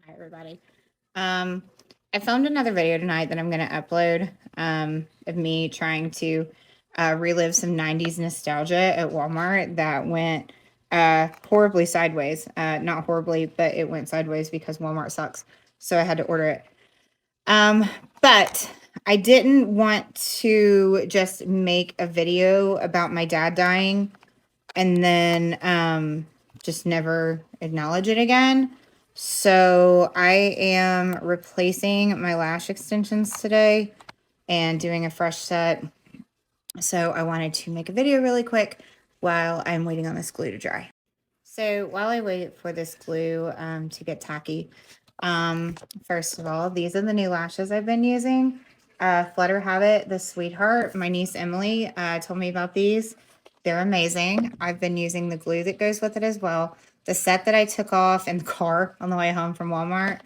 Hi, everybody. I filmed another video tonight that I'm going to upload of me trying to relive some 90s nostalgia at Walmart that went horribly sideways. Not horribly, but it went sideways because Walmart sucks. So I had to order it. But I didn't want to just make a video about my dad dying and then just never acknowledge it again. So I am replacing my lash extensions today and doing a fresh set. So I wanted to make a video really quick while I'm waiting on this glue to dry. So while I wait for this glue to get tacky, first of all, these are the new lashes I've been using. Flutter Habit, the Sweetheart. My niece Emily told me about these. They're amazing. I've been using the glue that goes with it as well. The set that I took off in the car on the way home from Walmart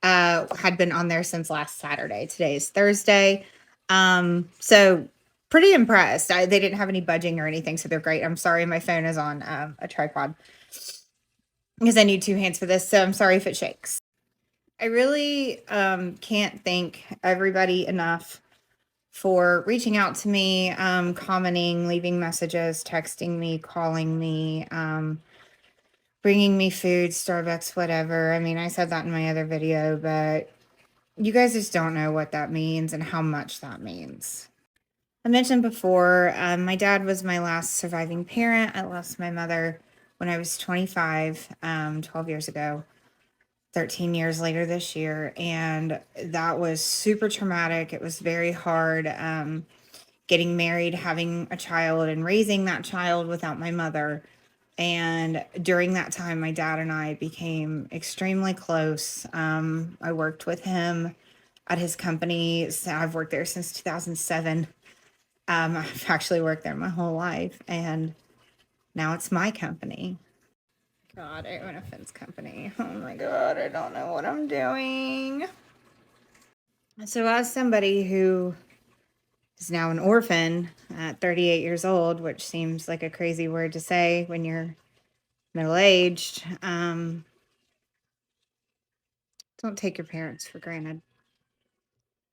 had been on there since last Saturday. Today is Thursday. So pretty impressed. They didn't have any budging or anything, so they're great. I'm sorry my phone is on a tripod because I need two hands for this, so I'm sorry if it shakes. I really can't thank everybody enough for reaching out to me, commenting, leaving messages, texting me, calling me, bringing me food, Starbucks, whatever. I mean, I said that in my other video, but you guys just don't know what that means and how much that means. I mentioned before, my dad was my last surviving parent. I lost my mother when I was 25, 12 years ago. 13 years later this year, and that was super traumatic. It was very hard getting married, having a child, and raising that child without my mother. And during that time, my dad and I became extremely close. I worked with him at his company. So I've worked there since 2007. I've actually worked there my whole life, and now it's my company. God, I own a fence company. Oh my God, I don't know what I'm doing. So, as somebody who is now an orphan at 38 years old, which seems like a crazy word to say when you're middle aged, don't take your parents for granted.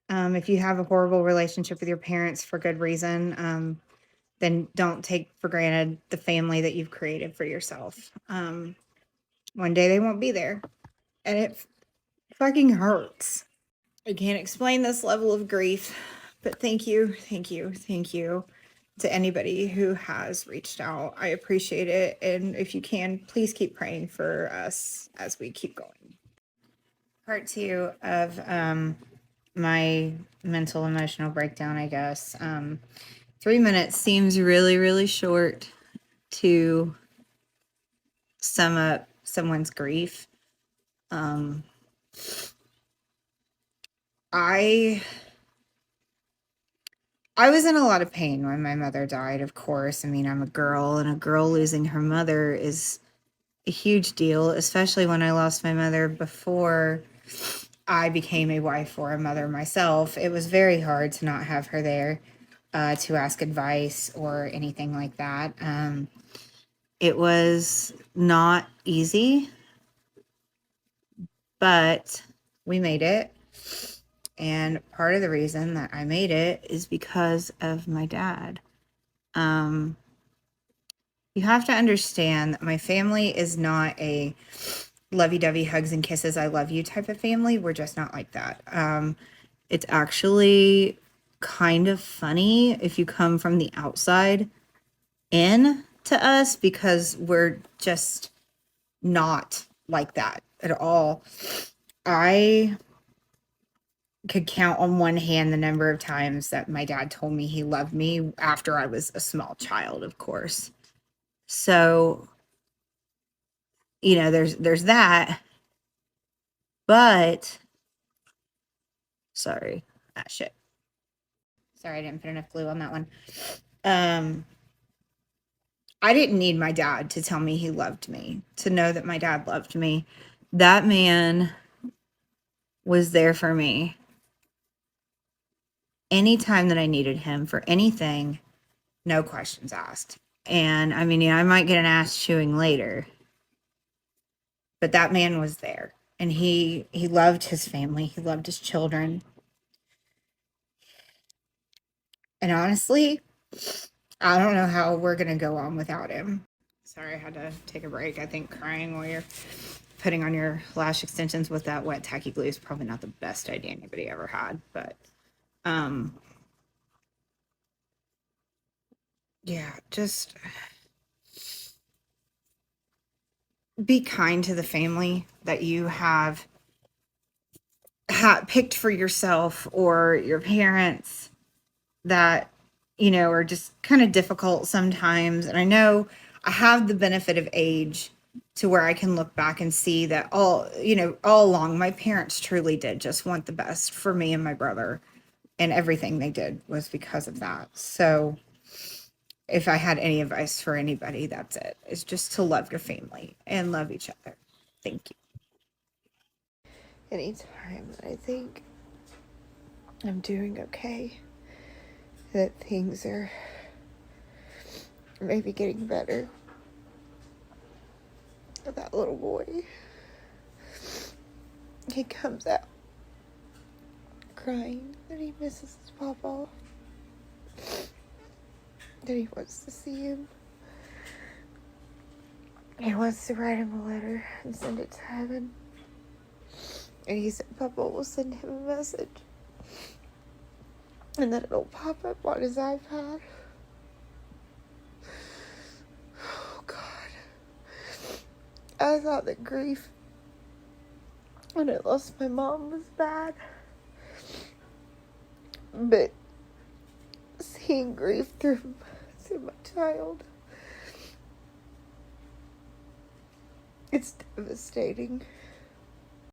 If you have a horrible relationship with your parents for good reason, then don't take for granted the family that you've created for yourself. One day they won't be there, and it fucking hurts. I can't explain this level of grief, but thank you to anybody who has reached out. I appreciate it. And if you can, please keep praying for us as we keep going. Part two of my mental emotional breakdown, I guess. 3 minutes seems really, really short to sum up someone's grief. I was in a lot of pain when my mother died, of course. I mean, I'm a girl, and a girl losing her mother is a huge deal, especially when I lost my mother before I became a wife or a mother myself. It was very hard to not have her there to ask advice or anything like that. It was not easy, but we made it. And part of the reason that I made it is because of my dad. You have to understand that my family is not a lovey-dovey hugs and kisses, I love you type of family. We're just not like that. It's actually kind of funny if you come from the outside in to us, because we're just not like that at all. I could count on one hand the number of times that my dad told me he loved me after I was a small child, of course. So, there's that. But sorry. Shit. Sorry, I didn't put enough glue on that one. I didn't need my dad to tell me he loved me, to know that my dad loved me. That man was there for me anytime that I needed him for anything, no questions asked. And I mean, I might get an ass chewing later, but that man was there. And he loved his family. He loved his children. And honestly, I don't know how we're going to go on without him. Sorry, I had to take a break. I think crying while you're putting on your lash extensions with that wet tacky glue is probably not the best idea anybody ever had. But yeah, just be kind to the family that you have picked for yourself, or your parents that, are just kind of difficult sometimes. And I know I have the benefit of age to where I can look back and see that all along, my parents truly did just want the best for me and my brother. And everything they did was because of that. So if I had any advice for anybody, that's it. It's just to love your family and love each other. Thank you. Anytime that I think I'm doing okay, that things are maybe getting better, that little boy, he comes out crying that he misses his papa, that he wants to see him. He wants to write him a letter and send it to heaven. And he said Papa will send him a message. And that it'll pop up on his iPad. Oh, God. I thought that grief when I lost my mom was bad. But seeing grief through my child, it's devastating.